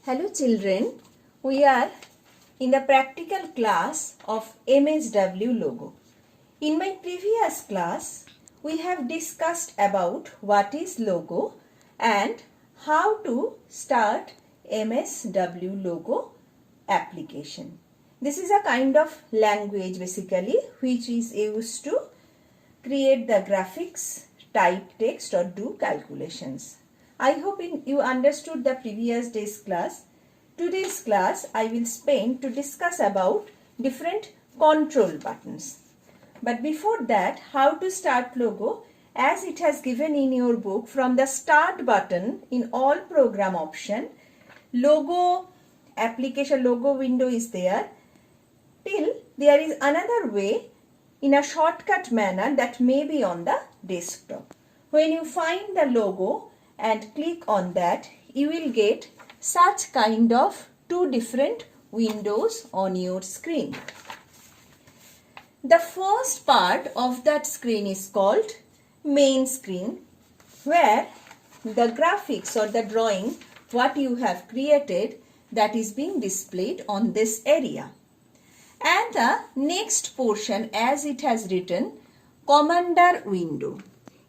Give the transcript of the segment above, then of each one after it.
Hello children, we are in the practical class of MSW logo. In my previous class, we have discussed about what is logo and how to start MSW logo application. This is a kind of language basically which is used to create the graphics, type text or do calculations. I hope you understood the previous day's class. Today's class I will spend to discuss about different control buttons. But before that, how to start logo, as it has given in your book, from the start button in all program option, logo application logo window is there, till there is another way in a shortcut manner that may be on the desktop. When you find the logo and click on that, you will get such kind of two different windows on your screen. The first part of that screen is called main screen, where the graphics or the drawing what you have created, that is being displayed on this area. And the next portion, as it has written, commander window.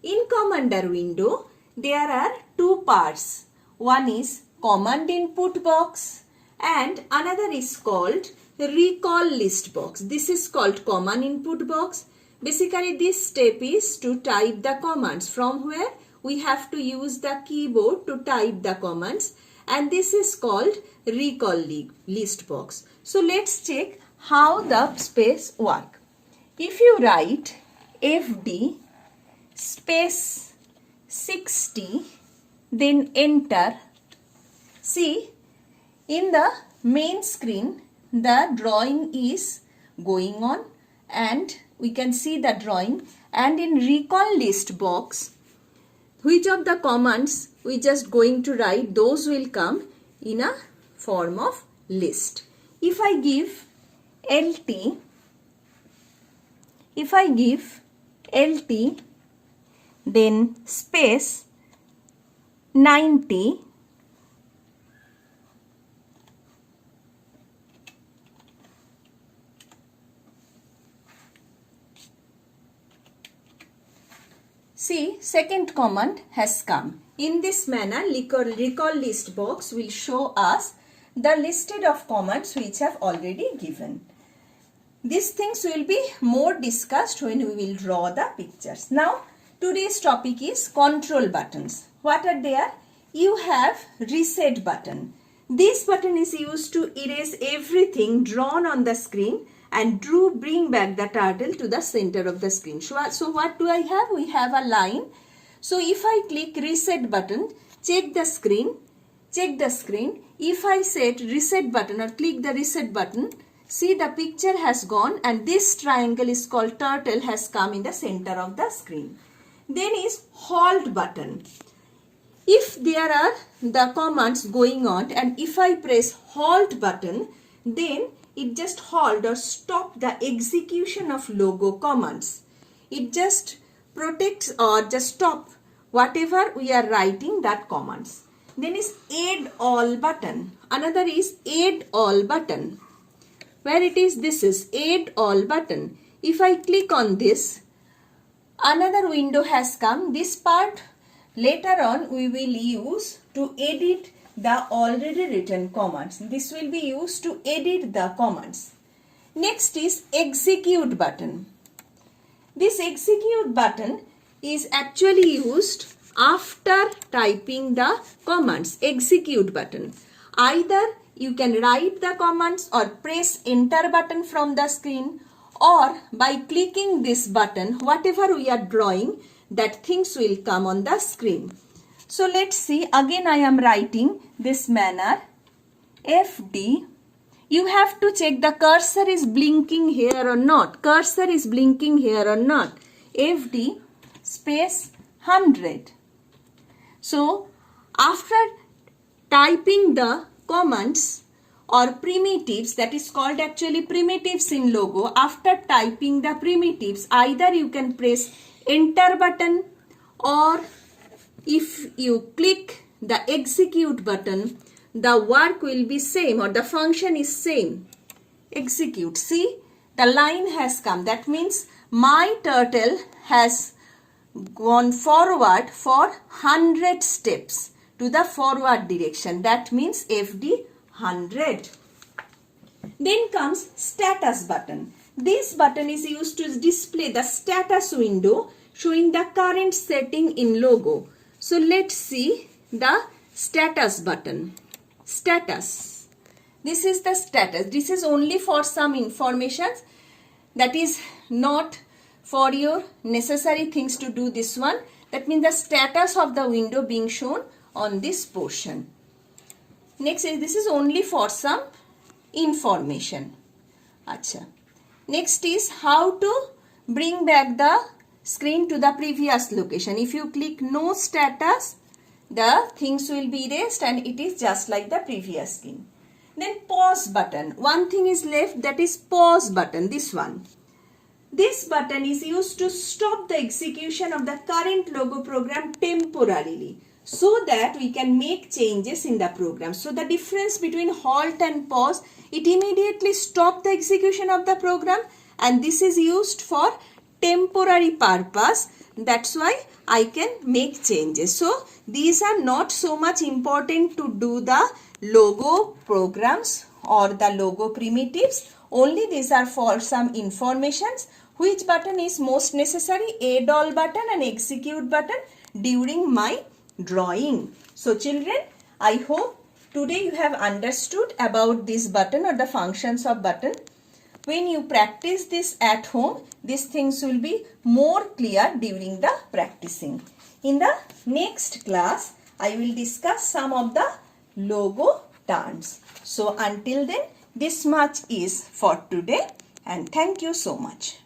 In commander window, there are two parts. One is command input box and another is called recall list box. This is called command input box. Basically, this step is to type the commands, from where we have to use the keyboard to type the commands, and this is called recall list box. So let's check how the space work. If you write FD space 60, then enter. See, in the main screen the drawing is going on and we can see the drawing, and in recall list box, which of the commands we just going to write, those will come in a form of list. If I give LT, then space 90, see, second command has come. In this manner, recall list box will show us the listed of commands which have already given. These things will be more discussed when we will draw the pictures. Now, today's topic is control buttons. What are there? You have reset button. This button is used to erase everything drawn on the screen and bring back the turtle to the center of the screen. So what do I have? We have a line. So if I click reset button, check the screen. If I set reset button or click the reset button, see, the picture has gone and this triangle is called turtle has come in the center of the screen. Then is halt button. If there are the commands going on and if I press halt button, then it just halt or stop the execution of logo commands. It just protects or just stop whatever we are writing that commands. Then is add all button. Another is add all button. Where it is, this is add all button. If I click on this, another window has come. This part later on we will use to edit the already written commands. This will be used to edit the commands. Next is execute button. This execute button is actually used after typing the commands. Execute button. Either you can write the commands or press enter button from the screen, or by clicking this button, whatever we are drawing, that things will come on the screen. So let's see, again I am writing this manner, FD. You have to check the cursor is blinking here or not. FD space 100. So after typing the commands or primitives, that is called actually primitives in logo, after typing the primitives, either you can press enter button, or if you click the execute button, the work will be same or the function is same. Execute. See, the line has come. That means my turtle has gone forward for 100 steps to the forward direction. That means FD 100. Then comes status button. This button is used to display the status window showing the current setting in logo. So let's see the status button. Status. This is the status. This is only for some information, that is not for your necessary things to do this one. That means the status of the window being shown on this portion. Next is, this is only for some information. Acha. Next is how to bring back the screen to the previous location. If you click no status, the things will be erased and it is just like the previous screen. Then pause button. One thing is left, that is pause button, this one. This button is used to stop the execution of the current logo program temporarily so that we can make changes in the program. So the difference between halt and pause, it immediately stops the execution of the program, and this is used for temporary purpose. That's why I can make changes. So these are not so much important to do the logo programs or the logo primitives. Only these are for some informations. Which button is most necessary? ADOL button and execute button during my drawing. So children, I hope today you have understood about this button or the functions of button. When you practice this at home, these things will be more clear during the practicing. In the next class, I will discuss some of the logo terms. So until then, this much is for today, and thank you so much.